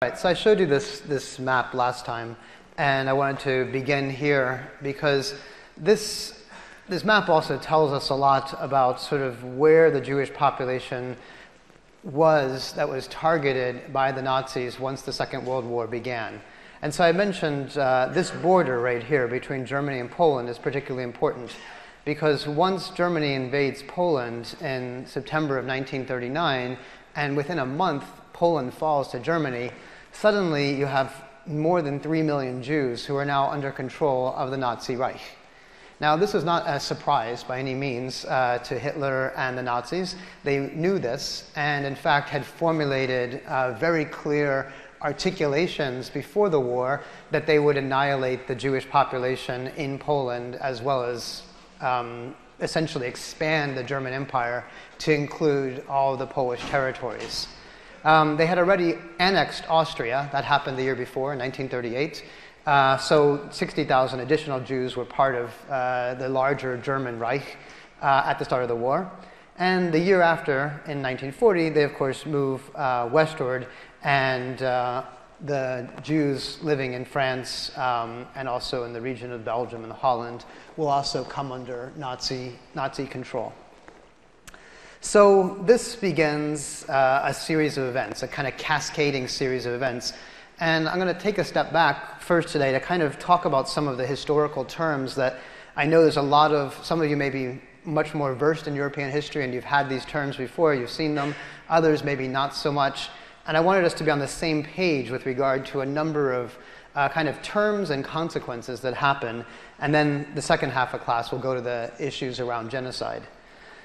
Right, so I showed you this map last time, and I wanted to begin here because this map also tells us a lot about sort of where the Jewish population was that was targeted by the Nazis once the Second World War began. And so I mentioned this border right here between Germany and Poland is particularly important because once Germany invades Poland in September of 1939, and within a month Poland falls to Germany, suddenly you have more than 3 million Jews who are now under control of the Nazi Reich. Now, this was not a surprise by any means to Hitler and the Nazis. They knew this and, in fact, had formulated very clear articulations before the war that they would annihilate the Jewish population in Poland as well as essentially expand the German Empire to include all of the Polish territories. They had already annexed Austria. That happened the year before, in 1938. So 60,000 additional Jews were part of the larger German Reich at the start of the war. And the year after, in 1940, they, of course, move westward, and the Jews living in France and also in the region of Belgium and Holland will also come under Nazi control. So this begins a series of events, a kind of cascading series of events. And I'm going to take a step back first today to kind of talk about some of the historical terms that I know there's a lot of, some of you may be much more versed in European history and you've had these terms before, you've seen them, others maybe not so much. And I wanted us to be on the same page with regard to a number of kind of terms and consequences that happen. And then the second half of class will go to the issues around genocide.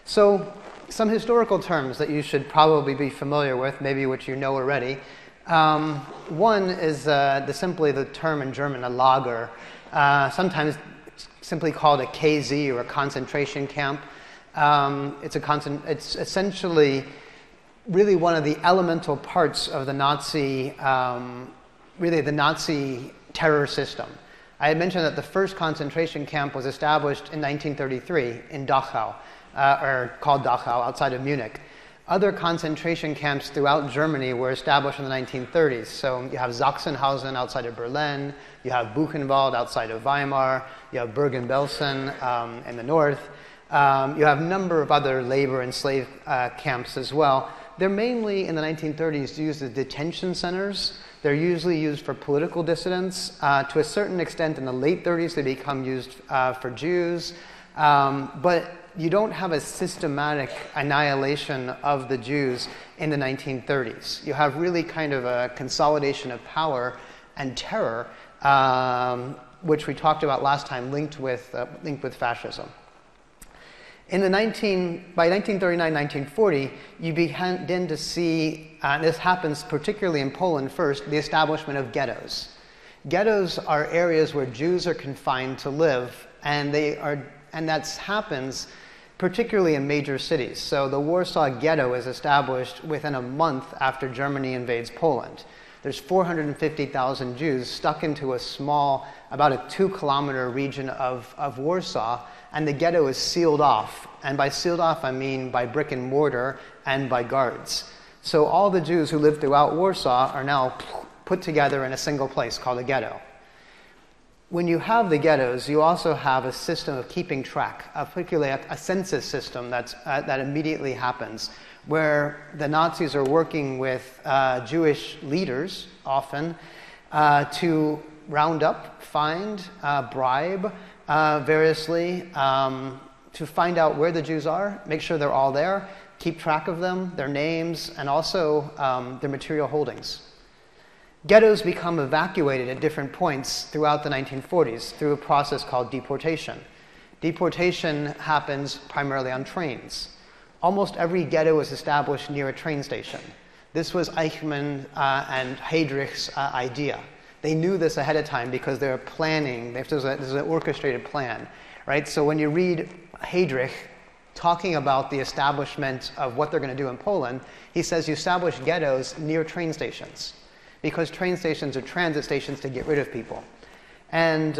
So some historical terms that you should probably be familiar with, maybe which you know already. One is simply the term in German, a lager, sometimes simply called a KZ or a concentration camp. It's essentially really one of the elemental parts of the Nazi, really the Nazi terror system. I had mentioned that the first concentration camp was established in 1933 in Dachau, or called Dachau, outside of Munich. Other concentration camps throughout Germany were established in the 1930s. So you have Sachsenhausen outside of Berlin, you have Buchenwald outside of Weimar, you have Bergen-Belsen in the north. You have a number of other labor and slave camps as well. They're mainly, in the 1930s, used as detention centers. They're usually used for political dissidents. To a certain extent, in the late 30s, they become used for Jews. But you don't have a systematic annihilation of the Jews in the 1930s. You have really kind of a consolidation of power and terror, which we talked about last time, linked with fascism. By 1939, 1940, you begin to see, this happens particularly in Poland first, the establishment of ghettos. Ghettos are areas where Jews are confined to live, and that happens particularly in major cities. So the Warsaw Ghetto is established within a month after Germany invades Poland. There's 450,000 Jews stuck into a small, about a 2-kilometer region of Warsaw, and the ghetto is sealed off. And by sealed off, I mean by brick and mortar and by guards. So all the Jews who live throughout Warsaw are now put together in a single place called a ghetto. When you have the ghettos, you also have a system of keeping track, particularly a census system that immediately happens, where the Nazis are working with Jewish leaders, often, to round up, find, bribe variously, to find out where the Jews are, make sure they're all there, keep track of them, their names, and also their material holdings. Ghettos become evacuated at different points throughout the 1940s through a process called deportation. Deportation happens primarily on trains. Almost every ghetto is established near a train station. This was Eichmann and Heydrich's idea. They knew this ahead of time because they were planning. This is an orchestrated plan, right? So when you read Heydrich talking about the establishment of what they're going to do in Poland, he says you establish ghettos near train stations, because train stations are transit stations to get rid of people. And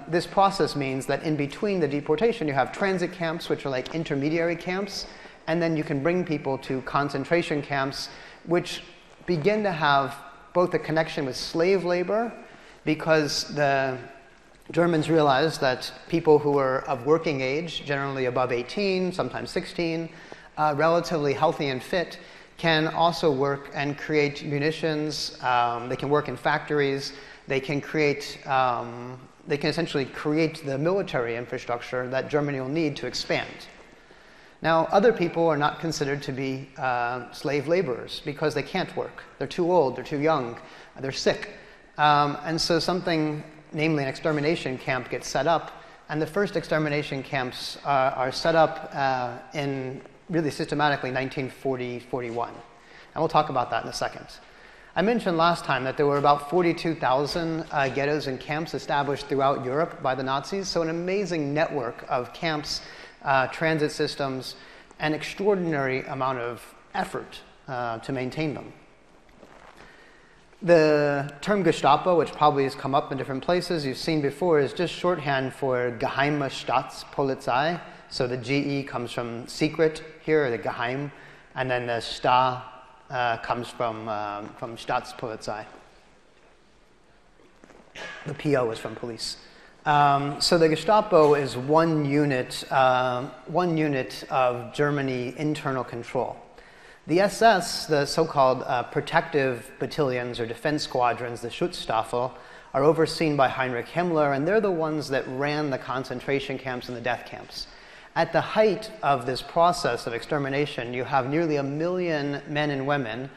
this process means that in between the deportation, you have transit camps, which are like intermediary camps, and then you can bring people to concentration camps, which begin to have both a connection with slave labor, because the Germans realized that people who were of working age, generally above 18, sometimes 16, relatively healthy and fit, can also work and create munitions. They can work in factories. They can essentially create the military infrastructure that Germany will need to expand. Now, other people are not considered to be slave laborers because they can't work. They're too old, they're too young, they're sick. And so something, namely an extermination camp, gets set up. And the first extermination camps are set up in really systematically 1940-41. And we'll talk about that in a second. I mentioned last time that there were about 42,000 ghettos and camps established throughout Europe by the Nazis, so an amazing network of camps, transit systems, an extraordinary amount of effort to maintain them. The term Gestapo, which probably has come up in different places, you've seen before, is just shorthand for Geheime Staatspolizei. So the GE comes from secret here, the Geheim, and then the Sta comes from Staatspolizei. The PO is from police. So the Gestapo is one unit of Germany internal control. The SS, the so-called protective battalions or defense squadrons, the Schutzstaffel, are overseen by Heinrich Himmler, and they're the ones that ran the concentration camps and the death camps. At the height of this process of extermination, you have nearly 1 million men and women,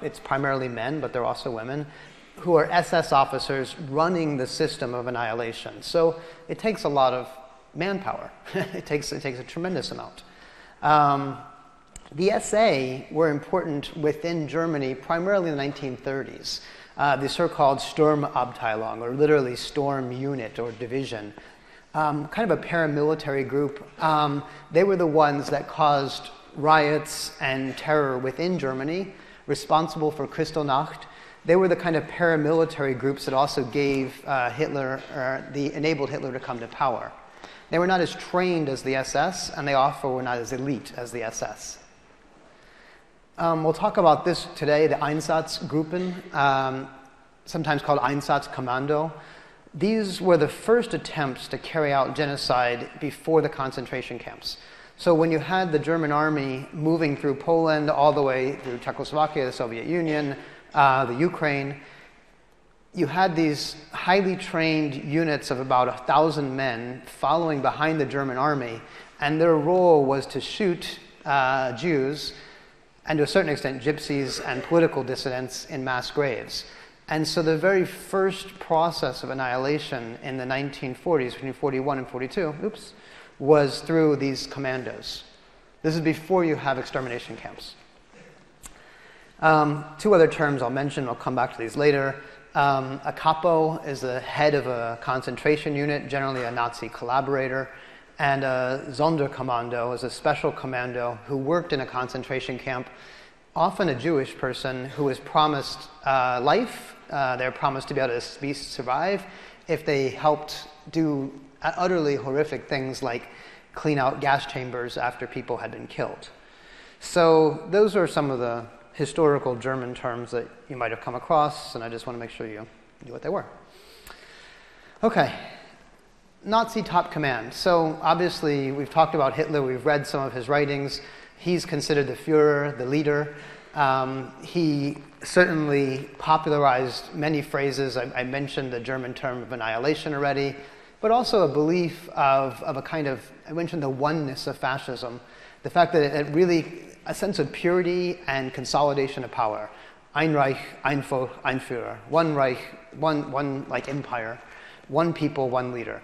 it's primarily men, but there are also women, who are SS officers running the system of annihilation. So it takes a lot of manpower. It takes a tremendous amount. The SA were important within Germany primarily in the 1930s. The so-called Sturmabteilung, or literally storm unit or division, kind of a paramilitary group. They were the ones that caused riots and terror within Germany, responsible for Kristallnacht. They were the kind of paramilitary groups that also gave enabled Hitler to come to power. They were not as trained as the SS, and they also were not as elite as the SS. We'll talk about this today, the Einsatzgruppen, sometimes called Einsatzkommando. These were the first attempts to carry out genocide before the concentration camps. So when you had the German army moving through Poland all the way through Czechoslovakia, the Soviet Union, the Ukraine, you had these highly trained units of about 1,000 men following behind the German army, and their role was to shoot Jews, and to a certain extent gypsies and political dissidents in mass graves. And so the very first process of annihilation in the 1940s, between 41 and 42, was through these commandos. This is before you have extermination camps. Two other terms I'll mention, I'll come back to these later. A capo is the head of a concentration unit, generally a Nazi collaborator. And a Sonderkommando is a special commando who worked in a concentration camp, often a Jewish person who was promised life. They're promised to be able to survive if they helped do utterly horrific things like clean out gas chambers after people had been killed. So those are some of the historical German terms that you might have come across, and I just want to make sure you knew what they were. Okay. Nazi top command. So obviously we've talked about Hitler, we've read some of his writings. He's considered the Führer, the leader. He certainly popularized many phrases. I mentioned the German term of annihilation already, but also a belief of a kind of, I mentioned the oneness of fascism, the fact that it really, a sense of purity and consolidation of power. Ein Reich, ein Volk, ein Führer. One Reich, one like empire, one people, one leader.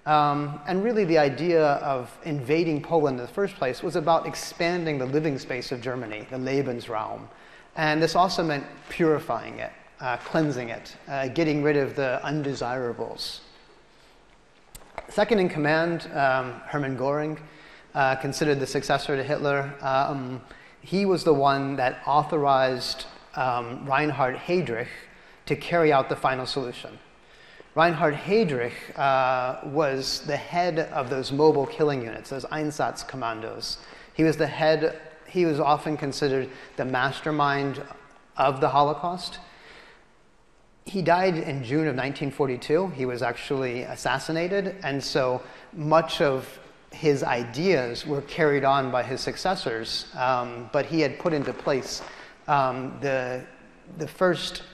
And really the idea of invading Poland in the first place was about expanding the living space of Germany, the Lebensraum. And this also meant purifying it, cleansing it, getting rid of the undesirables. Second in command, Hermann Göring, considered the successor to Hitler. He was the one that authorized Reinhard Heydrich to carry out the final solution. Reinhard Heydrich was the head of those mobile killing units, those Einsatzkommandos. He was the head, he was often considered the mastermind of the Holocaust. He died in June of 1942. He was actually assassinated, and so much of his ideas were carried on by his successors, but he had put into place the first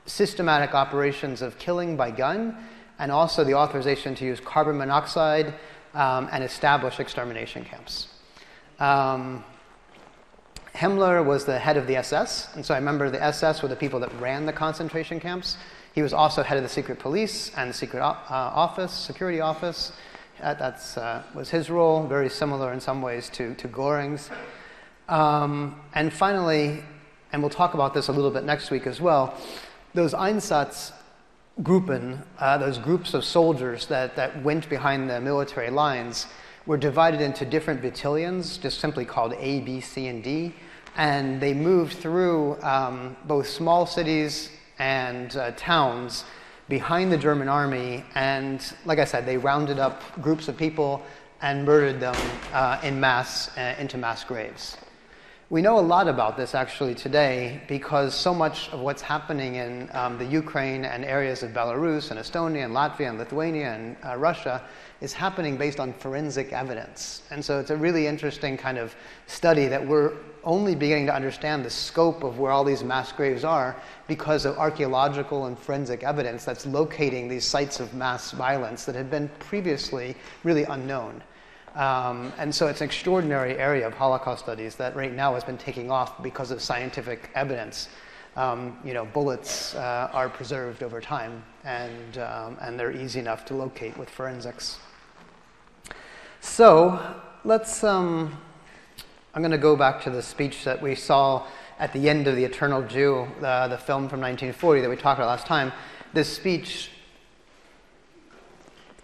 systematic operations of killing by gun, and also the authorization to use carbon monoxide and establish extermination camps. Himmler was the head of the SS, and so I remember the SS were the people that ran the concentration camps. He was also head of the secret police and the secret security office. That was his role, very similar in some ways to Göring's. And finally, and we'll talk about this a little bit next week as well, those Einsatzgruppen, those groups of soldiers that went behind the military lines, were divided into different battalions, just simply called A, B, C, and D. And they moved through both small cities and towns behind the German army. And like I said, they rounded up groups of people and murdered them en masse into mass graves. We know a lot about this actually today because so much of what's happening in the Ukraine and areas of Belarus and Estonia and Latvia and Lithuania and Russia is happening based on forensic evidence. And so it's a really interesting kind of study that we're only beginning to understand the scope of where all these mass graves are because of archaeological and forensic evidence that's locating these sites of mass violence that had been previously really unknown. And so it's an extraordinary area of Holocaust studies that right now has been taking off because of scientific evidence. Bullets are preserved over time, and they're easy enough to locate with forensics. So let's, I'm going to go back to the speech that we saw at the end of The Eternal Jew, the film from 1940 that we talked about last time. This speech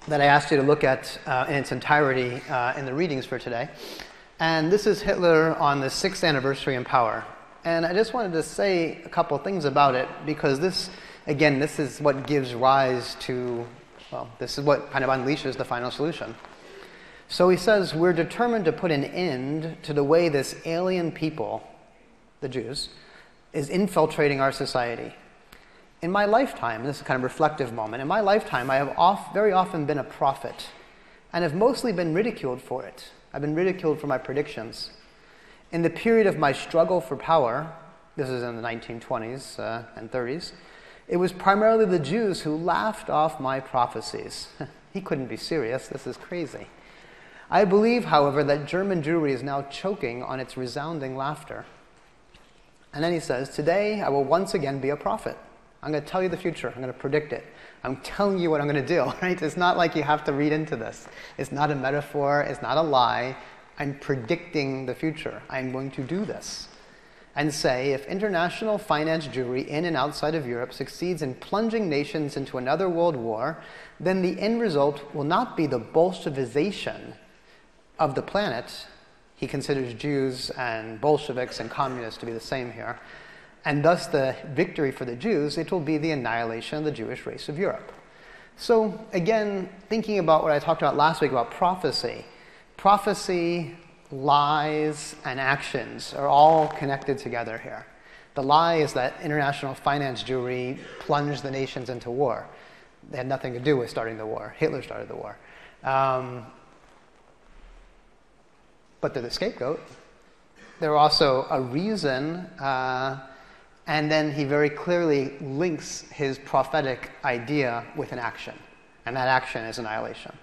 that I asked you to look at in its entirety in the readings for today. And this is Hitler on the 6th anniversary in power. And I just wanted to say a couple things about it because this, again, this is what gives rise to, well, this is what kind of unleashes the final solution. So he says, we're determined to put an end to the way this alien people, the Jews, is infiltrating our society. In my lifetime, this is a kind of reflective moment, in my lifetime I have very often been a prophet and have mostly been ridiculed for it. I've been ridiculed for my predictions. In the period of my struggle for power, this is in the 1920s and 30s, it was primarily the Jews who laughed off my prophecies. He couldn't be serious, this is crazy. I believe, however, that German Jewry is now choking on its resounding laughter. And then he says, today I will once again be a prophet. I'm going to tell you the future. I'm going to predict it. I'm telling you what I'm going to do, right? It's not like you have to read into this. It's not a metaphor. It's not a lie. I'm predicting the future. I'm going to do this. And say, if international finance Jewry in and outside of Europe succeeds in plunging nations into another world war, then the end result will not be the Bolshevization of the planet. He considers Jews and Bolsheviks and communists to be the same here. And thus the victory for the Jews, it will be the annihilation of the Jewish race of Europe. So again, thinking about what I talked about last week about prophecy, lies, and actions are all connected together here. The lie is that international finance Jewry plunged the nations into war. They had nothing to do with starting the war. Hitler started the war. But they're the scapegoat. They're also a reason, and then he very clearly links his prophetic idea with an action, and that action is annihilation.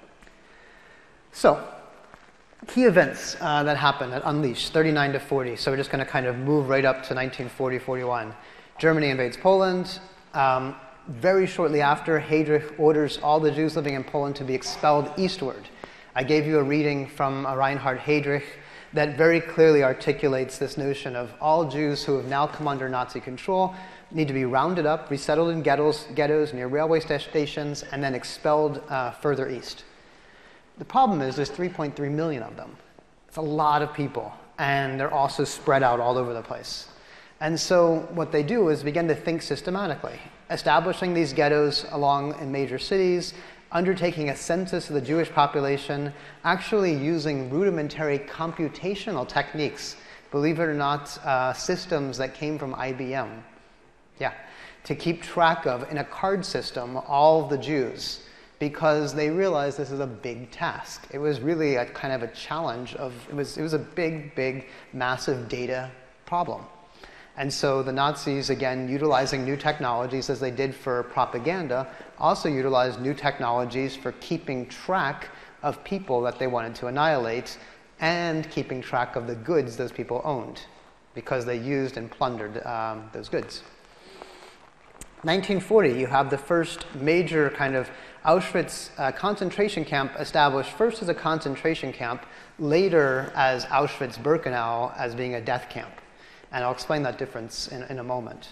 So, key events that happened at Unleashed, 39 to 40. So we're just going to kind of move right up to 1940-41. Germany invades Poland. Very shortly after, Heydrich orders all the Jews living in Poland to be expelled eastward. I gave you a reading from Reinhard Heydrich that very clearly articulates this notion of all Jews who have now come under Nazi control need to be rounded up, resettled in ghettos near railway stations, and then expelled further east. The problem is there's 3.3 million of them. It's a lot of people, and they're also spread out all over the place. And so what they do is begin to think systematically, establishing these ghettos along in major cities, undertaking a census of the Jewish population, actually using rudimentary computational techniques, believe it or not, systems that came from IBM. Yeah, to keep track of, in a card system, all of the Jews, because they realized this is a big task. It was really a kind of a challenge it was a big, massive data problem. And so the Nazis, again, utilizing new technologies as they did for propaganda, also utilized new technologies for keeping track of people that they wanted to annihilate and keeping track of the goods those people owned, because they used and plundered those goods. 1940, you have the first major kind of Auschwitz concentration camp established, first as a concentration camp, later as Auschwitz-Birkenau as being a death camp. And I'll explain that difference in a moment.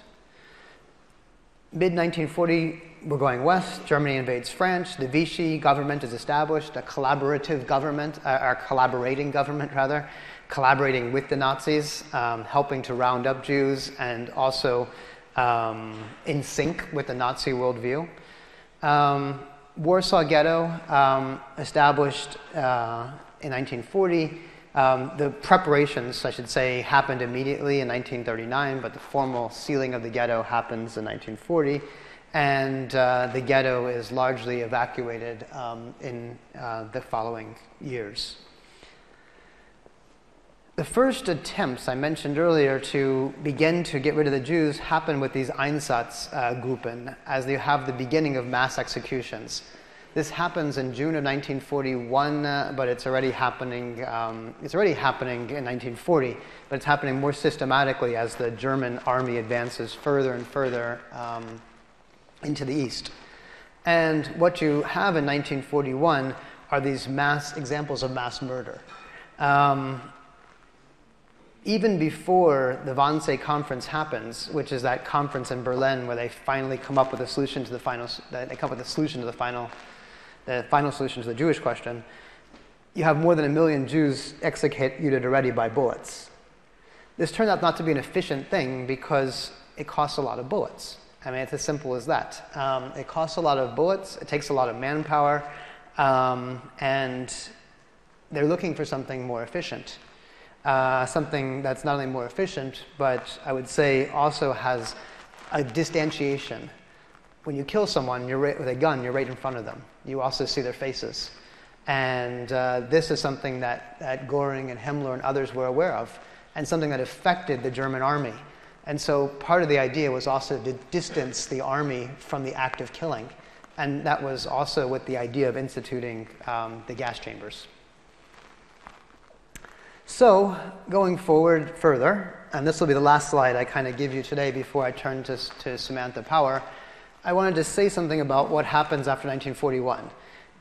Mid-1940, we're going west. Germany invades France. The Vichy government is established, a collaborative government, or collaborating government, rather, collaborating with the Nazis, helping to round up Jews, and also in sync with the Nazi worldview. Warsaw Ghetto, established in 1940. The preparations, I should say, happened immediately in 1939, but the formal sealing of the ghetto happens in 1940, and the ghetto is largely evacuated in the following years. The first attempts I mentioned earlier to begin to get rid of the Jews happened with these Einsatzgruppen, as they have the beginning of mass executions. This happens in June of 1941, but it's already happening. It's already happening in 1940, but it's happening more systematically as the German army advances further and further into the east. And what you have in 1941 are these examples of mass murder. Even before the Wannsee Conference happens, which is that conference in Berlin where they finally come up with a solution to the final solution to the Jewish question, you have more than 1 million Jews executed already by bullets. This turned out not to be an efficient thing because it costs a lot of bullets. I mean, it's as simple as that. It costs a lot of bullets, it takes a lot of manpower, and they're looking for something more efficient. Something that's not only more efficient, but I would say also has a distantiation. When you kill someone with a gun, you're right in front of them. You also see their faces. And this is something that Göring and Himmler and others were aware of, and something that affected the German army. And so part of the idea was also to distance the army from the act of killing. And that was also with the idea of instituting the gas chambers. So going forward further, and this will be the last slide I kind of give you today before I turn to Samantha Power, I wanted to say something about what happens after 1941.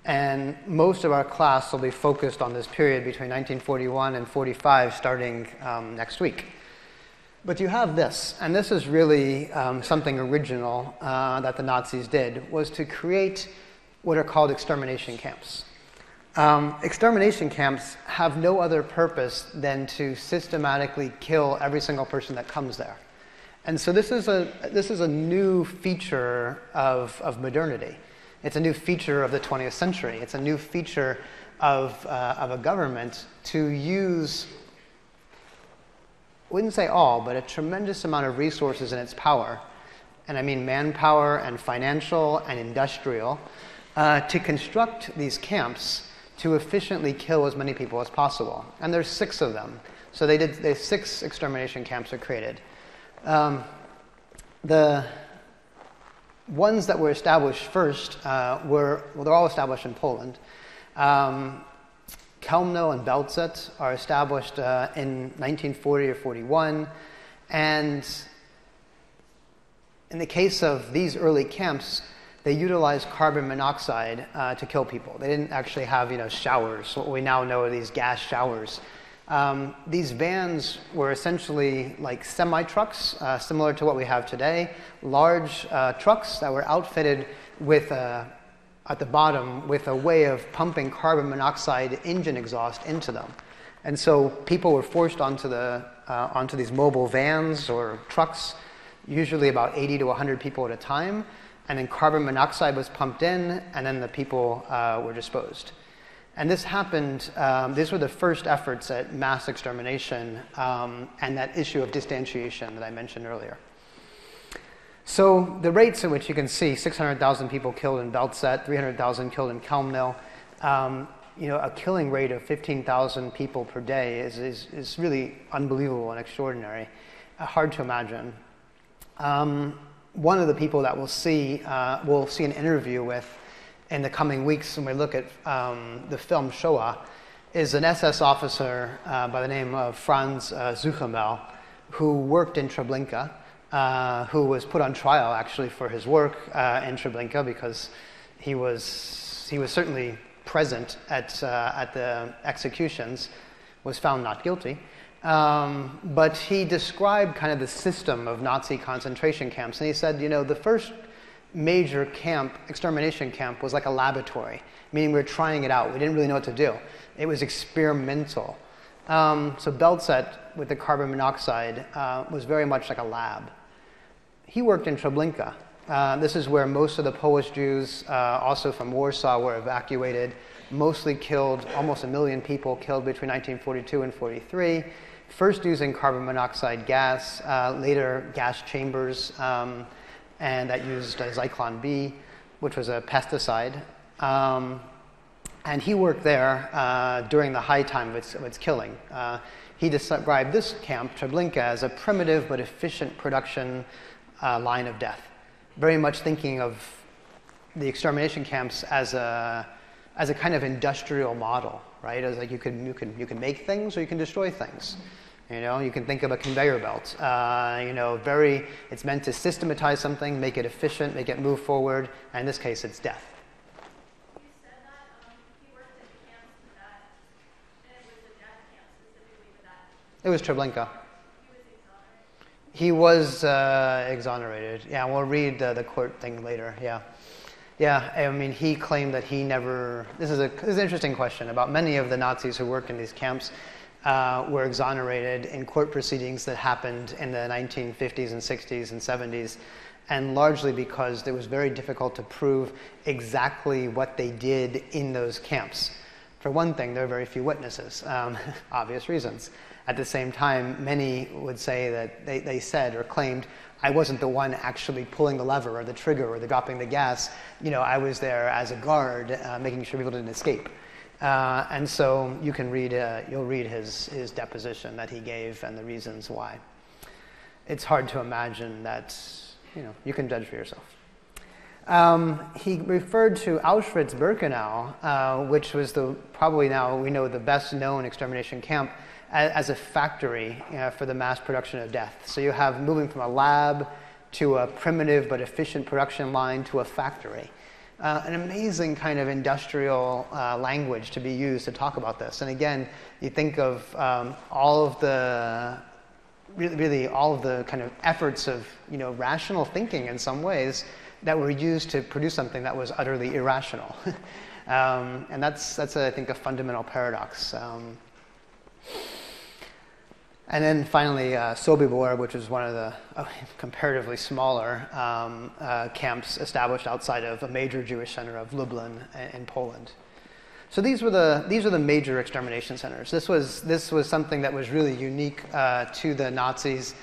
And most of our class will be focused on this period between 1941 and 45 starting next week. But you have this, and this is really something original that the Nazis did, was to create what are called extermination camps. Extermination camps have no other purpose than to systematically kill every single person that comes there. And so this is a new feature of modernity. It's a new feature of the 20th century. It's a new feature of a government to use, I wouldn't say all, but a tremendous amount of resources in its power, and I mean manpower and financial and industrial, to construct these camps to efficiently kill as many people as possible. And there's 6 of them. So 6 extermination camps are created. The ones that were established first they're all established in Poland. Chełmno and Belzec are established in 1940 or 41. And in the case of these early camps, they utilized carbon monoxide to kill people. They didn't actually have, showers. What we now know are these gas showers. These vans were essentially like semi-trucks, similar to what we have today. Large trucks that were outfitted with, at the bottom, with a way of pumping carbon monoxide engine exhaust into them. And so people were forced onto these mobile vans or trucks, usually about 80 to 100 people at a time. And then carbon monoxide was pumped in, and then the people were disposed. And this happened, these were the first efforts at mass extermination and that issue of distantiation that I mentioned earlier. So the rates at which you can see 600,000 people killed in Belzec, 300,000 killed in Kelmnil, a killing rate of 15,000 people per day is really unbelievable and extraordinary, hard to imagine. One of the people that we'll see an interview with in the coming weeks when we look at the film Shoah is an SS officer by the name of Franz Zuchenbel, who worked in Treblinka, who was put on trial actually for his work in Treblinka because he was certainly present at the executions, was found not guilty. But he described kind of the system of Nazi concentration camps, and he said, the first major extermination camp was like a laboratory, meaning we were trying it out. We didn't really know what to do. It was experimental. So Belzec, with the carbon monoxide, was very much like a lab. He worked in Treblinka. This is where most of the Polish Jews, also from Warsaw, were evacuated, mostly killed, almost 1 million people killed between 1942 and 43. First using carbon monoxide gas, later gas chambers, and that used Zyklon B, which was a pesticide. And he worked there during the high time of its killing. He described this camp, Treblinka, as a primitive but efficient production line of death. Very much thinking of the extermination camps as a kind of industrial model, right? As like you can make things or you can destroy things. You can think of a conveyor belt. It's meant to systematize something, make it efficient, make it move forward, and in this case, it's death. You said that he worked in the camps for that, and it was the death camp specifically for that. It was Treblinka. He was exonerated. He was exonerated. Yeah, we'll read the court thing later. Yeah. Yeah, I mean, he claimed that he never... This is an interesting question about many of the Nazis who worked in these camps. Were exonerated in court proceedings that happened in the 1950s and 60s and 70s, and largely because it was very difficult to prove exactly what they did in those camps. For one thing, there are very few witnesses, obvious reasons. At the same time, many would say that they said or claimed, I wasn't the one actually pulling the lever or the trigger or dropping the gas. I was there as a guard, making sure people didn't escape. And so you'll read his deposition that he gave and the reasons why. It's hard to imagine that, you can judge for yourself. He referred to Auschwitz-Birkenau, which was probably now we know the best known extermination camp, as a factory for the mass production of death. So you have moving from a lab to a primitive but efficient production line to a factory. An amazing kind of industrial language to be used to talk about this. And again, you think of all of the kind of efforts of rational thinking in some ways that were used to produce something that was utterly irrational. And that's I think a fundamental paradox. And then finally, Sobibor, which is one of the comparatively smaller camps established outside of a major Jewish center of Lublin in Poland. So these are the major extermination centers. This was something that was really unique to the Nazis.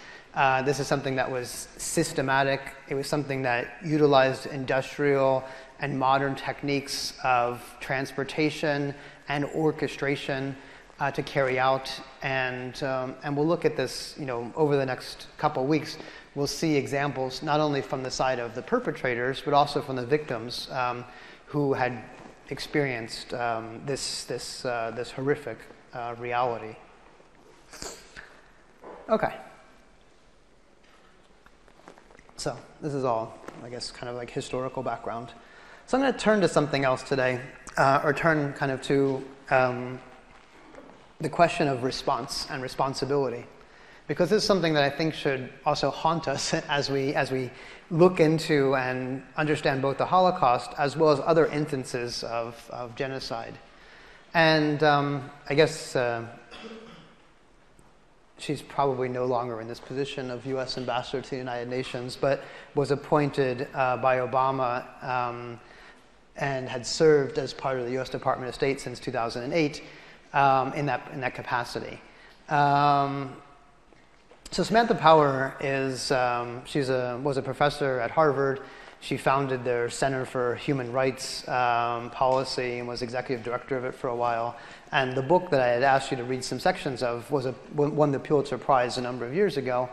This is something that was systematic. It was something that utilized industrial and modern techniques of transportation and orchestration to carry out, and we'll look at this, over the next couple of weeks. We'll see examples not only from the side of the perpetrators, but also from the victims who had experienced this horrific reality. Okay. So this is all, I guess, kind of like historical background. So I'm going to turn to something else today, or turn kind of to the question of response and responsibility, because this is something that I think should also haunt us as we look into and understand both the Holocaust as well as other instances of genocide. And I guess she's probably no longer in this position of U.S. ambassador to the United Nations, but was appointed by Obama and had served as part of the U.S. Department of State since 2008. In that capacity. So Samantha Power is was a professor at Harvard. She founded their Center for Human Rights Policy and was executive director of it for a while. And the book that I had asked you to read some sections of won the Pulitzer Prize a number of years ago,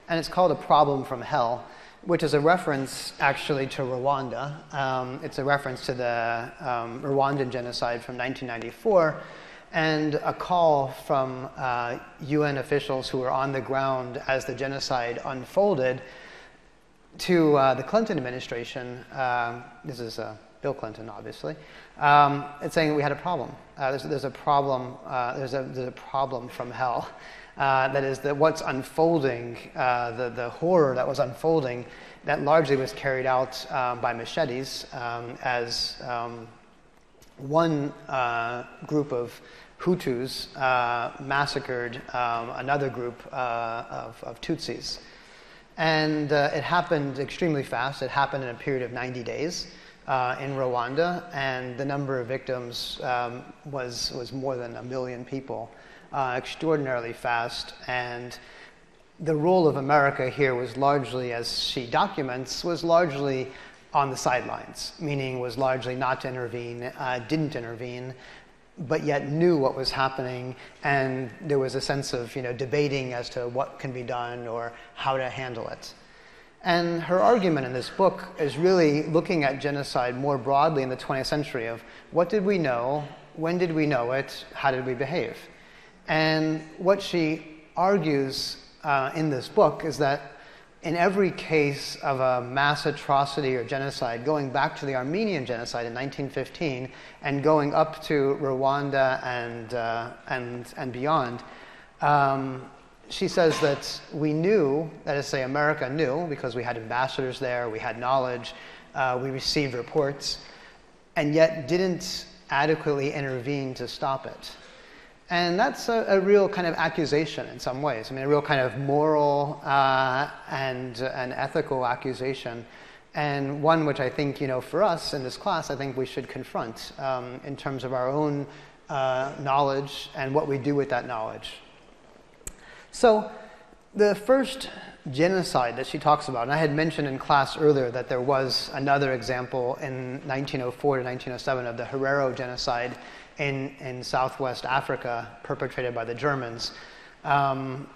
and it's called A Problem from Hell, which is a reference actually to Rwanda. It's a reference to the Rwandan genocide from 1994, and a call from UN officials who were on the ground as the genocide unfolded to the Clinton administration. This is Bill Clinton, obviously. It's saying we had a problem. There's a problem. There's a problem from hell. That is that what's unfolding, the horror that was unfolding, that largely was carried out by machetes as one group of Hutus massacred another group of Tutsis. And it happened extremely fast. It happened in a period of 90 days in Rwanda, and the number of victims was more than 1 million people, extraordinarily fast. And the role of America here was largely, as she documents, was largely on the sidelines, meaning was largely not to intervene, didn't intervene, but yet knew what was happening, and there was a sense of debating as to what can be done or how to handle it. And her argument in this book is really looking at genocide more broadly in the 20th century of what did we know, when did we know it, how did we behave? And what she argues in this book is that in every case of a mass atrocity or genocide, going back to the Armenian genocide in 1915 and going up to Rwanda and beyond, she says that we knew, that is to say America knew, because we had ambassadors there, we had knowledge, we received reports, and yet didn't adequately intervene to stop it. And that's a real kind of accusation in some ways. I mean, a real kind of moral and an ethical accusation, and one which I think, for us in this class, I think we should confront in terms of our own knowledge and what we do with that knowledge. So the first genocide that she talks about, and I had mentioned in class earlier that there was another example in 1904 to 1907 of the Herero genocide in Southwest Africa, perpetrated by the Germans.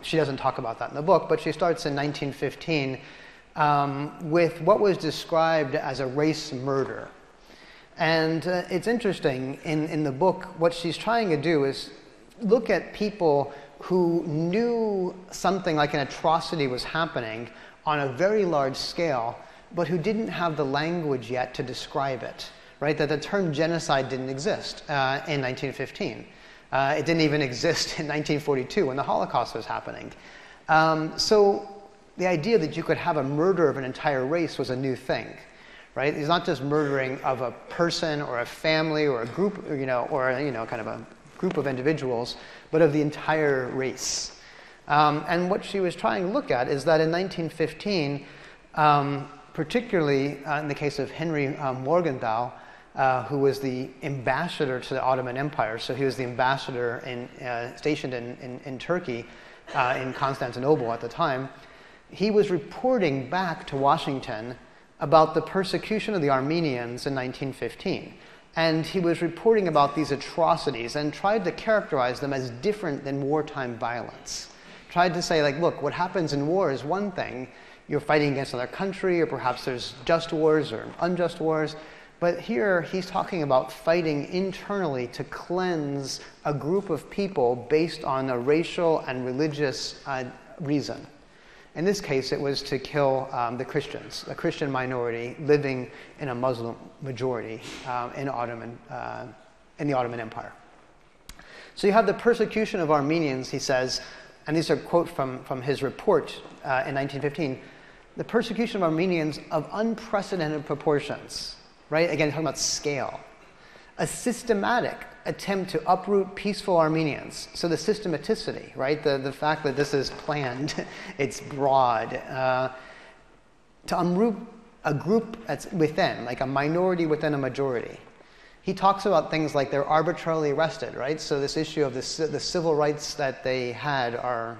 She doesn't talk about that in the book, but she starts in 1915 with what was described as a race murder. And it's interesting, in the book, what she's trying to do is look at people who knew something like an atrocity was happening on a very large scale, but who didn't have the language yet to describe it. Right, that the term genocide didn't exist in 1915. It didn't even exist in 1942 when the Holocaust was happening. So the idea that you could have a murder of an entire race was a new thing, right? It's not just murdering of a person or a family or a group, or kind of a group of individuals, but of the entire race. And what she was trying to look at is that in 1915, particularly in the case of Henry Morgenthau, who was the ambassador to the Ottoman Empire. So he was the ambassador stationed in Turkey, in Constantinople at the time. He was reporting back to Washington about the persecution of the Armenians in 1915. And he was reporting about these atrocities and tried to characterize them as different than wartime violence. Tried to say, like, look, what happens in war is one thing. You're fighting against another country, or perhaps there's just wars or unjust wars. But here, he's talking about fighting internally to cleanse a group of people based on a racial and religious reason. In this case, it was to kill the Christians, a Christian minority living in a Muslim majority in the Ottoman Empire. So you have the persecution of Armenians, he says, and these are quotes from his report in 1915, the persecution of Armenians of unprecedented proportions. Right? Again, talking about scale. A systematic attempt to uproot peaceful Armenians. So the systematicity, right? The fact that this is planned, it's broad. To uproot a group that's within, like a minority within a majority. He talks about things like they're arbitrarily arrested, right? So this issue of the civil rights that they had are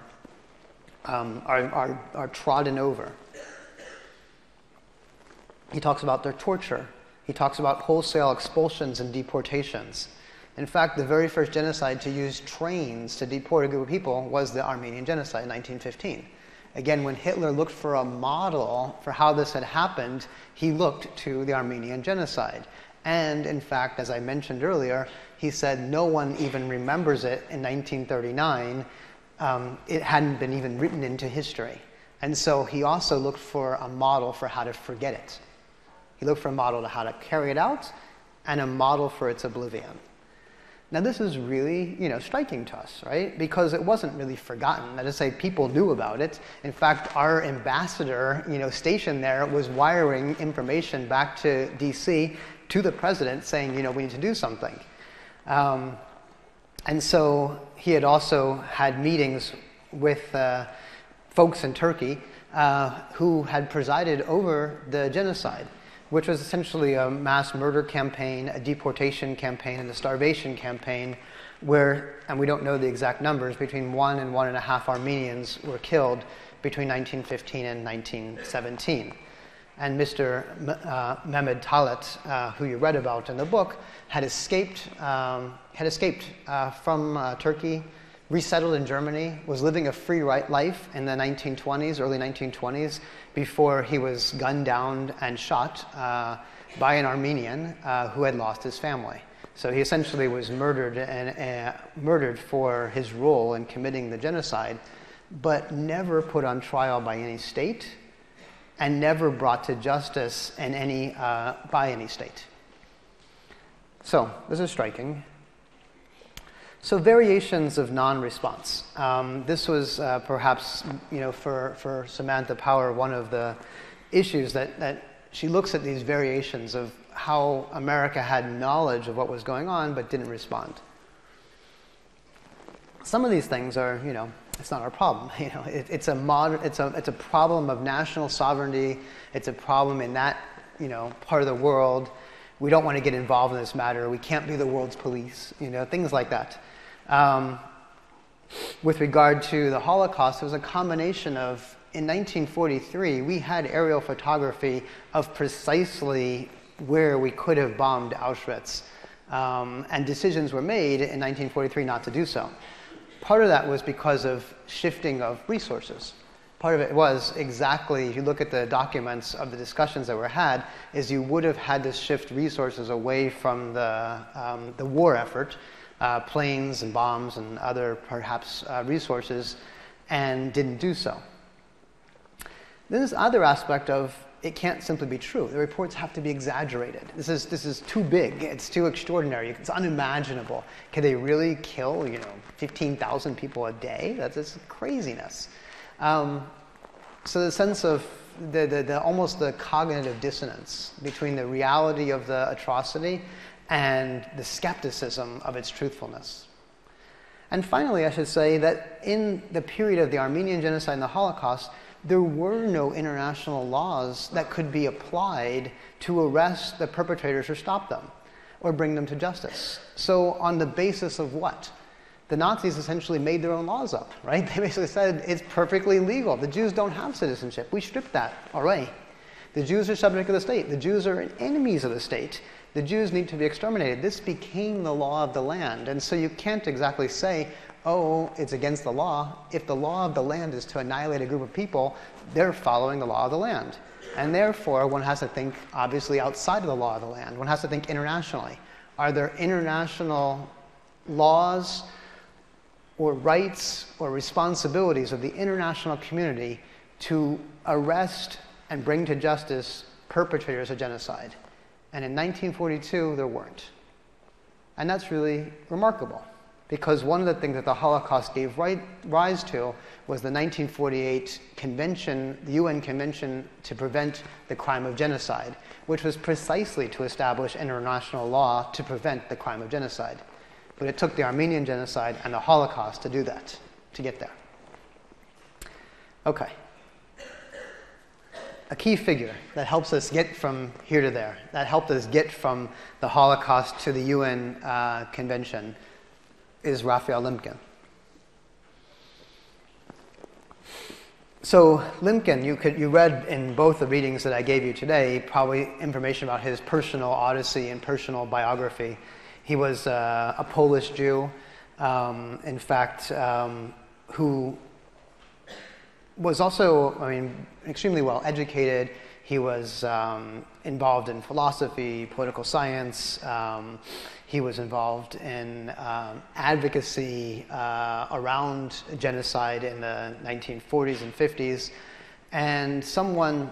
are trodden over. He talks about their torture. He talks about wholesale expulsions and deportations. In fact, the very first genocide to use trains to deport a group of people was the Armenian genocide in 1915. Again, when Hitler looked for a model for how this had happened, he looked to the Armenian genocide. And in fact, as I mentioned earlier, he said no one even remembers it in 1939. It hadn't been even written into history. And so he also looked for a model for how to forget it. He looked for a model to how to carry it out and a model for its oblivion. Now this is really, striking to us, right? Because it wasn't really forgotten. That is to say, people knew about it. In fact, our ambassador, stationed there was wiring information back to DC to the president saying, we need to do something. And so he had also had meetings with folks in Turkey who had presided over the genocide, which was essentially a mass murder campaign, a deportation campaign, and a starvation campaign where, and we don't know the exact numbers, between 1 and 1.5 Armenians were killed between 1915 and 1917. And Mr. Mehmed Talat, who you read about in the book, had escaped from Turkey, resettled in Germany, was living a free life in the 1920s, early 1920s, before he was gunned down and shot by an Armenian who had lost his family. So he essentially was murdered for his role in committing the genocide, but never put on trial by any state, and never brought to justice by any state. So this is striking. So variations of non-response. This was perhaps, for Samantha Power, one of the issues that she looks at these variations of how America had knowledge of what was going on but didn't respond. Some of these things are, it's not our problem. It's a problem of national sovereignty. It's a problem in that, part of the world. We don't want to get involved in this matter. We can't be the world's police. Things like that. With regard to the Holocaust, it was a combination of, in 1943, we had aerial photography of precisely where we could have bombed Auschwitz, and decisions were made in 1943 not to do so. Part of that was because of shifting of resources. Part of it was exactly, if you look at the documents of the discussions that were had, is you would have had to shift resources away from the war effort, planes and bombs and other perhaps resources, and didn't do so. Then this other aspect of it can't simply be true. The reports have to be exaggerated. This is too big. It's too extraordinary. It's unimaginable. Can they really kill 15,000 people a day? That's craziness. So the sense of almost the cognitive dissonance between the reality of the atrocity and the skepticism of its truthfulness. And finally, I should say that in the period of the Armenian genocide and the Holocaust, there were no international laws that could be applied to arrest the perpetrators or stop them or bring them to justice. So on the basis of what? The Nazis essentially made their own laws up, right? They basically said it's perfectly legal. The Jews don't have citizenship. We stripped that already. The Jews are subject to the state. The Jews are enemies of the state. The Jews need to be exterminated. This became the law of the land. And so you can't exactly say, oh, it's against the law. If the law of the land is to annihilate a group of people, they're following the law of the land. And therefore, one has to think, obviously, outside of the law of the land. One has to think internationally. Are there international laws or rights or responsibilities of the international community to arrest and bring to justice perpetrators of genocide? And in 1942, there weren't. And that's really remarkable, because one of the things that the Holocaust gave rise to was the 1948 convention, the UN Convention to Prevent the Crime of Genocide, which was precisely to establish international law to prevent the crime of genocide. But it took the Armenian genocide and the Holocaust to do that, to get there. Okay. A key figure that helps us get from here to there, that helped us get from the Holocaust to the UN Convention, is Raphael Lemkin. So Limkin, you read in both the readings that I gave you today probably information about his personal odyssey and personal biography. He was a Polish Jew, in fact, who was also, extremely well educated. He was involved in philosophy, political science. He was involved in advocacy around genocide in the 1940s and 50s, and someone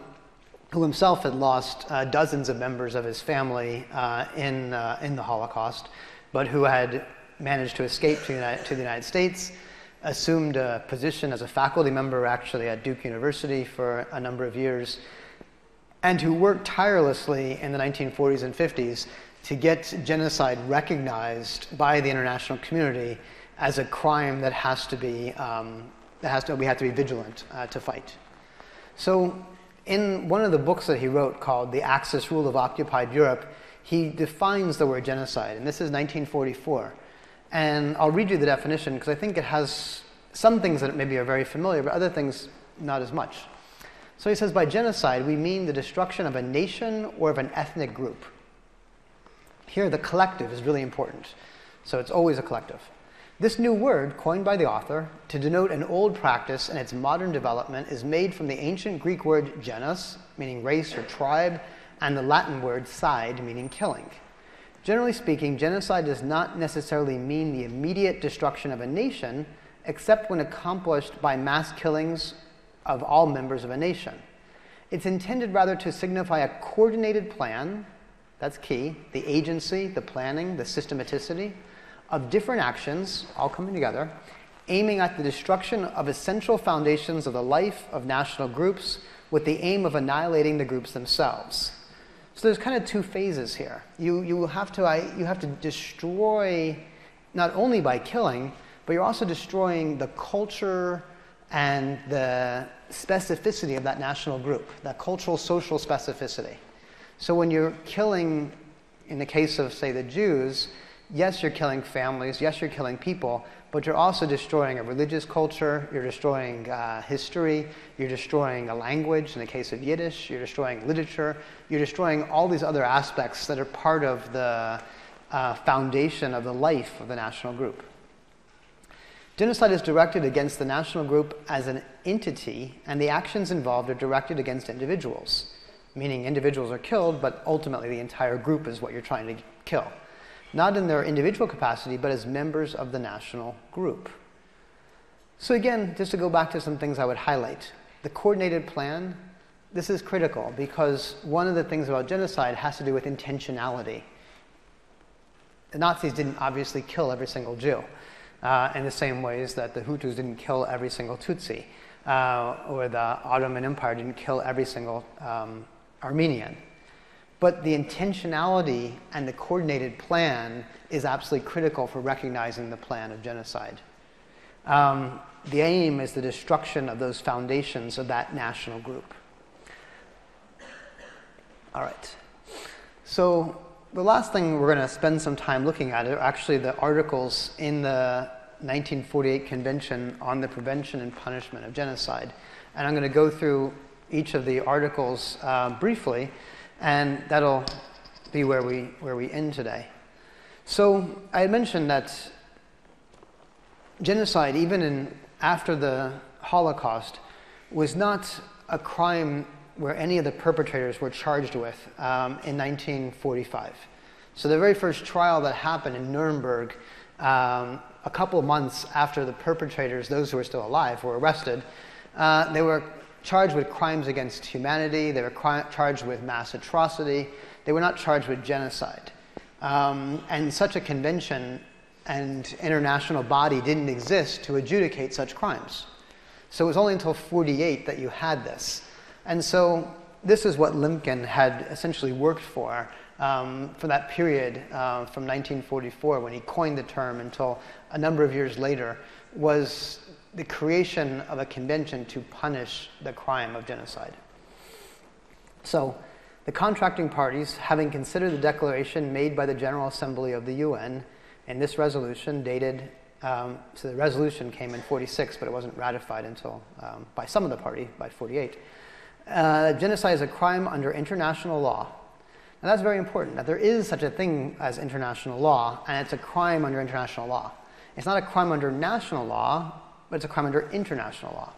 who himself had lost dozens of members of his family in the Holocaust, but who had managed to escape to the United States, assumed a position as a faculty member actually at Duke University for a number of years, and who worked tirelessly in the 1940s and 50s to get genocide recognized by the international community as a crime that we have to be vigilant to fight. So in one of the books that he wrote called The Axis Rule of Occupied Europe, he defines the word genocide, and this is 1944. And I'll read you the definition because I think it has some things that maybe are very familiar, but other things not as much. So he says, by genocide, we mean the destruction of a nation or of an ethnic group. Here, the collective is really important. So it's always a collective. This new word, coined by the author to denote an old practice and its modern development, is made from the ancient Greek word genus, meaning race or tribe, and the Latin word cide, meaning killing. Generally speaking, genocide does not necessarily mean the immediate destruction of a nation, except when accomplished by mass killings of all members of a nation. It's intended rather to signify a coordinated plan, that's key, the agency, the planning, the systematicity, of different actions, all coming together, aiming at the destruction of essential foundations of the life of national groups with the aim of annihilating the groups themselves. So there's kind of two phases here. You have to destroy, not only by killing, but you're also destroying the culture and the specificity of that national group, that cultural, social specificity. So when you're killing, in the case of, say, the Jews, yes, you're killing families, yes, you're killing people, but you're also destroying a religious culture, you're destroying history, you're destroying a language, in the case of Yiddish, you're destroying literature, you're destroying all these other aspects that are part of the foundation of the life of the national group. Genocide is directed against the national group as an entity, and the actions involved are directed against individuals, meaning individuals are killed, but ultimately the entire group is what you're trying to kill. Not in their individual capacity, but as members of the national group. So again, just to go back to some things I would highlight. The coordinated plan, this is critical because one of the things about genocide has to do with intentionality. The Nazis didn't obviously kill every single Jew in the same ways that the Hutus didn't kill every single Tutsi, or the Ottoman Empire didn't kill every single Armenian. But the intentionality and the coordinated plan is absolutely critical for recognizing the plan of genocide. The aim is the destruction of those foundations of that national group. All right. So the last thing we're going to spend some time looking at are actually the articles in the 1948 Convention on the Prevention and Punishment of Genocide. And I'm going to go through each of the articles briefly, and that'll be where we end today. So I had mentioned that genocide, even after the Holocaust, was not a crime where any of the perpetrators were charged with in 1945. So the very first trial that happened in Nuremberg, a couple of months after the perpetrators, those who were still alive, were arrested, they were charged with crimes against humanity, they were charged with mass atrocity, they were not charged with genocide. And such a convention and international body didn't exist to adjudicate such crimes. So it was only until 1948 that you had this. And so this is what Limkin had essentially worked for that period from 1944 when he coined the term until a number of years later, was the creation of a convention to punish the crime of genocide. So the contracting parties, having considered the declaration made by the General Assembly of the UN in this resolution dated So the resolution came in 46, but it wasn't ratified until, by some of the party, by 48. Genocide is a crime under international law. And that's very important, that there is such a thing as international law, and it's a crime under international law. It's not a crime under national law, but it's a crime under international law.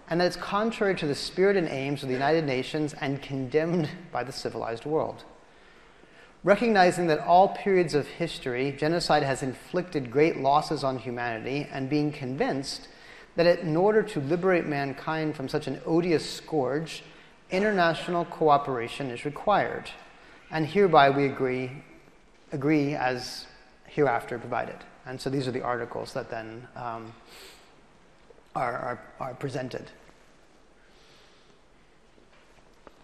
And that it's contrary to the spirit and aims of the United Nations and condemned by the civilized world. Recognizing that all periods of history, genocide has inflicted great losses on humanity, and being convinced that in order to liberate mankind from such an odious scourge, international cooperation is required. And hereby we agree as hereafter provided. And so these are the articles that then are presented.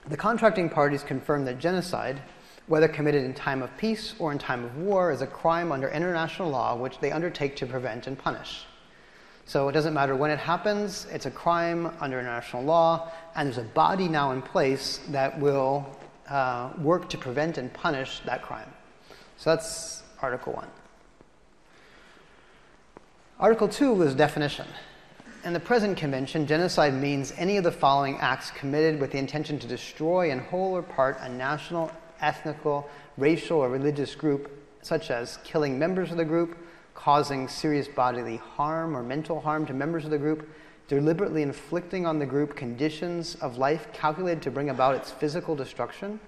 The contracting parties confirm that genocide, whether committed in time of peace or in time of war, is a crime under international law which they undertake to prevent and punish. So it doesn't matter when it happens, it's a crime under international law, and there's a body now in place that will work to prevent and punish that crime. So that's Article 1. Article 2 is definition. In the present convention, genocide means any of the following acts committed with the intention to destroy in whole or part a national, ethnical, racial, or religious group, such as killing members of the group, causing serious bodily harm or mental harm to members of the group, deliberately inflicting on the group conditions of life calculated to bring about its physical destruction,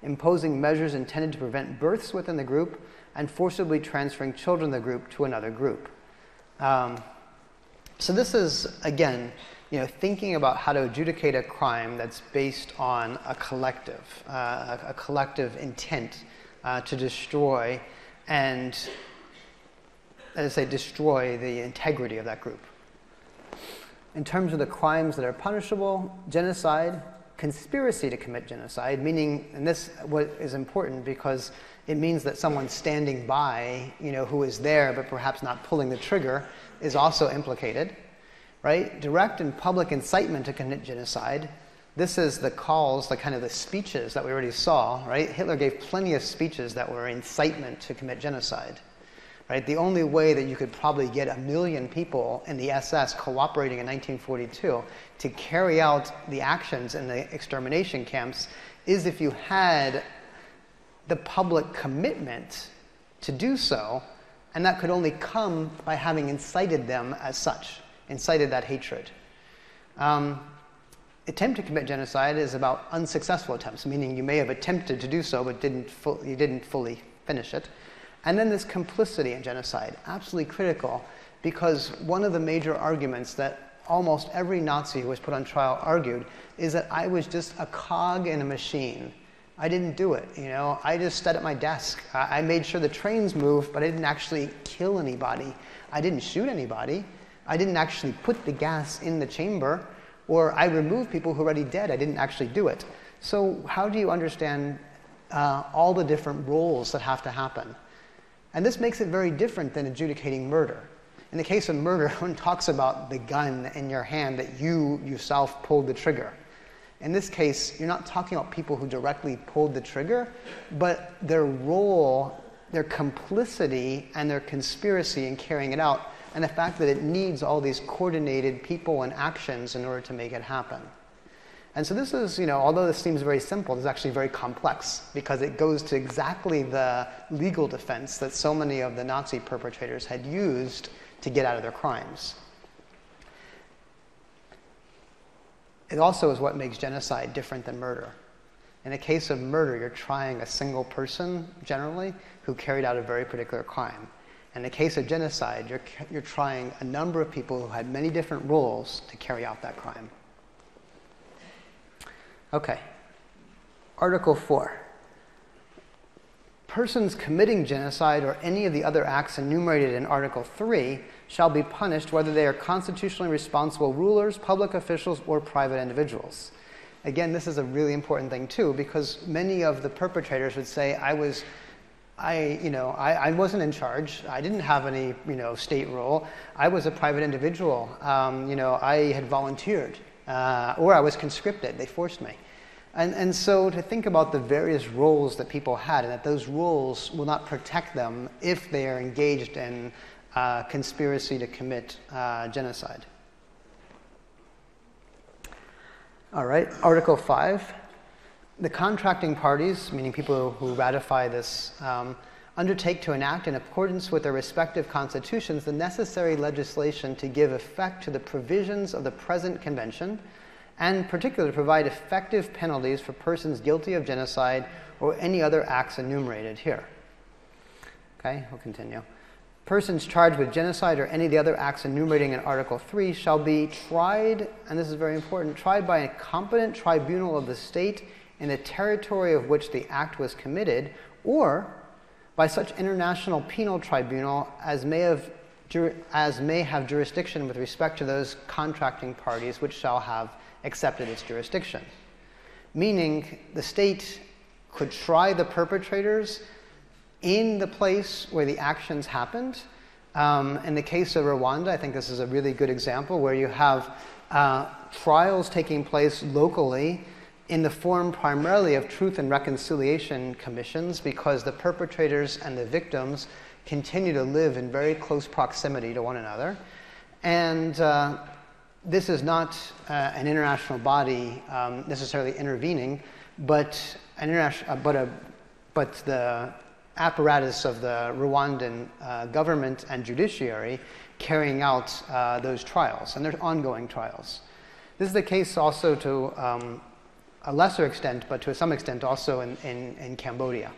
imposing measures intended to prevent births within the group, and forcibly transferring children of the group to another group. So this is, again, thinking about how to adjudicate a crime that's based on a collective intent to destroy and, as I say, destroy the integrity of that group. In terms of the crimes that are punishable, genocide, conspiracy to commit genocide, meaning, and this what is important because it means that someone standing by, who is there but perhaps not pulling the trigger, is also implicated, right? Direct and public incitement to commit genocide. This is the calls, the speeches that we already saw, right? Hitler gave plenty of speeches that were incitement to commit genocide, right? The only way that you could probably get 1 million people in the SS cooperating in 1942 to carry out the actions in the extermination camps is if you had the public commitment to do so, and that could only come by having incited them as such, incited that hatred. Attempt to commit genocide is about unsuccessful attempts, meaning you may have attempted to do so, but you didn't fully finish it. And then this complicity in genocide, absolutely critical, because one of the major arguments that almost every Nazi who was put on trial argued is that I was just a cog in a machine. I didn't do it, I just sat at my desk. I made sure the trains moved, but I didn't actually kill anybody. I didn't shoot anybody. I didn't actually put the gas in the chamber, or I removed people who were already dead. I didn't actually do it. So how do you understand all the different roles that have to happen? And this makes it very different than adjudicating murder. In the case of murder, one talks about the gun in your hand that you yourself pulled the trigger. In this case, you're not talking about people who directly pulled the trigger, but their role, their complicity, and their conspiracy in carrying it out, and the fact that it needs all these coordinated people and actions in order to make it happen. And so this is, although this seems very simple, it's actually very complex because it goes to exactly the legal defense that so many of the Nazi perpetrators had used to get out of their crimes. It also is what makes genocide different than murder. In a case of murder, you're trying a single person, generally, who carried out a very particular crime. In the case of genocide, you're trying a number of people who had many different roles to carry out that crime. Okay. Article 4. Persons committing genocide or any of the other acts enumerated in Article 3 shall be punished whether they are constitutionally responsible rulers, public officials, or private individuals. Again, this is a really important thing too, because many of the perpetrators would say, I wasn't in charge. I didn't have any, state role. I was a private individual. I had volunteered, or I was conscripted. They forced me. And so to think about the various roles that people had, and that those roles will not protect them if they are engaged in conspiracy to commit genocide. All right, Article 5. The contracting parties, meaning people who ratify this, undertake to enact in accordance with their respective constitutions the necessary legislation to give effect to the provisions of the present convention, and particularly provide effective penalties for persons guilty of genocide or any other acts enumerated here. Okay, we'll continue. Persons charged with genocide or any of the other acts enumerating in Article 3 shall be tried, and this is very important, tried by a competent tribunal of the state in the territory of which the act was committed, or by such international penal tribunal as may have jurisdiction with respect to those contracting parties which shall have accepted its jurisdiction. Meaning, the state could try the perpetrators in the place where the actions happened. In the case of Rwanda, I think this is a really good example where you have trials taking place locally in the form primarily of truth and reconciliation commissions, because the perpetrators and the victims continue to live in very close proximity to one another. And this is not an international body necessarily intervening, but the apparatus of the Rwandan government and judiciary carrying out those trials, and they're ongoing trials. This is the case also to a lesser extent, but to some extent also in Cambodia.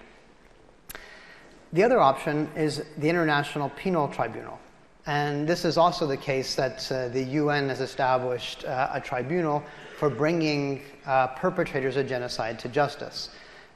The other option is the International Penal Tribunal. And this is also the case that the UN has established a tribunal for bringing perpetrators of genocide to justice.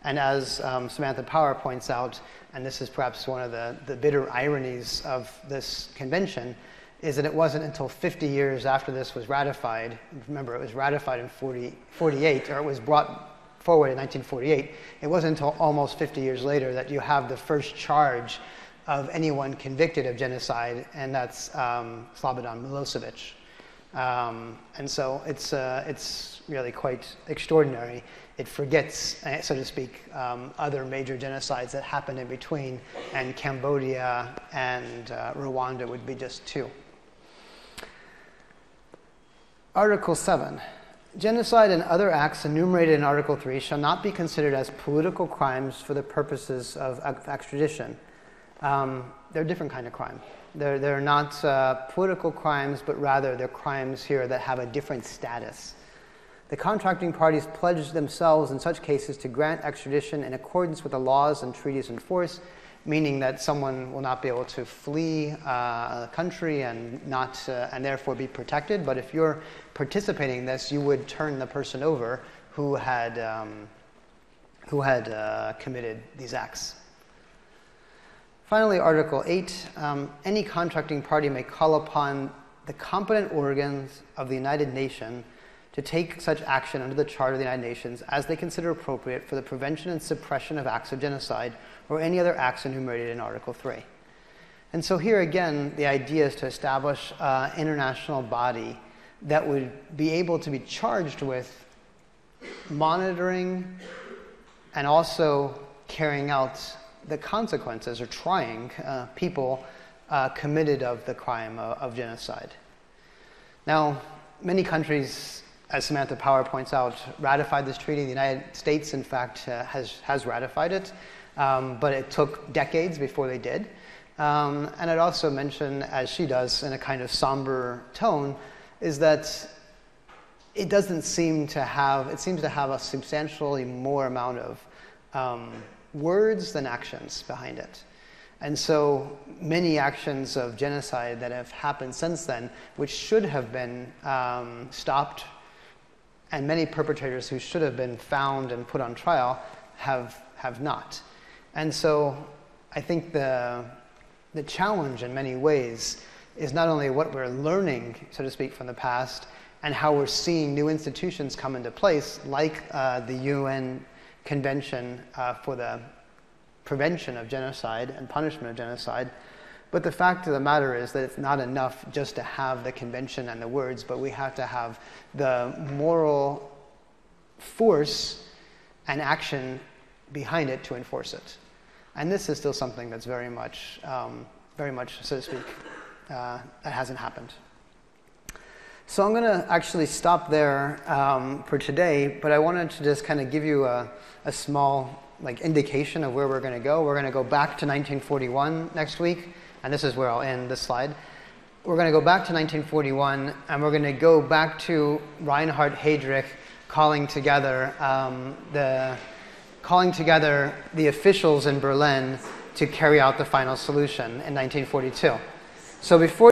And as Samantha Power points out, and this is perhaps one of the bitter ironies of this convention, is that it wasn't until 50 years after this was ratified, remember it was ratified in 48, or it was brought forward in 1948, it wasn't until almost 50 years later that you have the first charge of anyone convicted of genocide, and that's Slobodan Milosevic. And so it's really quite extraordinary. It forgets, so to speak, other major genocides that happened in between, and Cambodia and Rwanda would be just two. Article 7. Genocide and other acts enumerated in Article 3 shall not be considered as political crimes for the purposes of extradition. They're a different kind of crime. They're not political crimes, but rather they're crimes here that have a different status. The contracting parties pledge themselves in such cases to grant extradition in accordance with the laws and treaties in force, meaning that someone will not be able to flee a country and therefore be protected. But if you're participating in this, you would turn the person over who had committed these acts. Finally, Article 8, any contracting party may call upon the competent organs of the United Nations to take such action under the Charter of the United Nations as they consider appropriate for the prevention and suppression of acts of genocide or any other acts enumerated in Article 3. And so here again, the idea is to establish an international body that would be able to be charged with monitoring and also carrying out the consequences, or trying people committed of the crime of genocide. Now, many countries, as Samantha Power points out, ratified this treaty. The United States, in fact, has ratified it, but it took decades before they did. And I'd also mention, as she does in a kind of somber tone, is that it seems to have a substantially more amount of words than actions behind it. And so many actions of genocide that have happened since then, which should have been stopped, and many perpetrators who should have been found and put on trial have not. And so I think the challenge in many ways is not only what we're learning, so to speak, from the past, and how we're seeing new institutions come into place, like the UN Convention for the Prevention of Genocide and Punishment of Genocide. But the fact of the matter is that it's not enough just to have the convention and the words, but we have to have the moral force and action behind it to enforce it. And this is still something that's very much very much, so to speak. That hasn't happened. So I'm going to actually stop there for today, but I wanted to just kind of give you a small indication of where we're going to go. We're going to go back to 1941 next week, and this is where I'll end this slide. We're going to go back to 1941, and we're going to go back to Reinhard Heydrich calling together the officials in Berlin to carry out the final solution in 1942. So before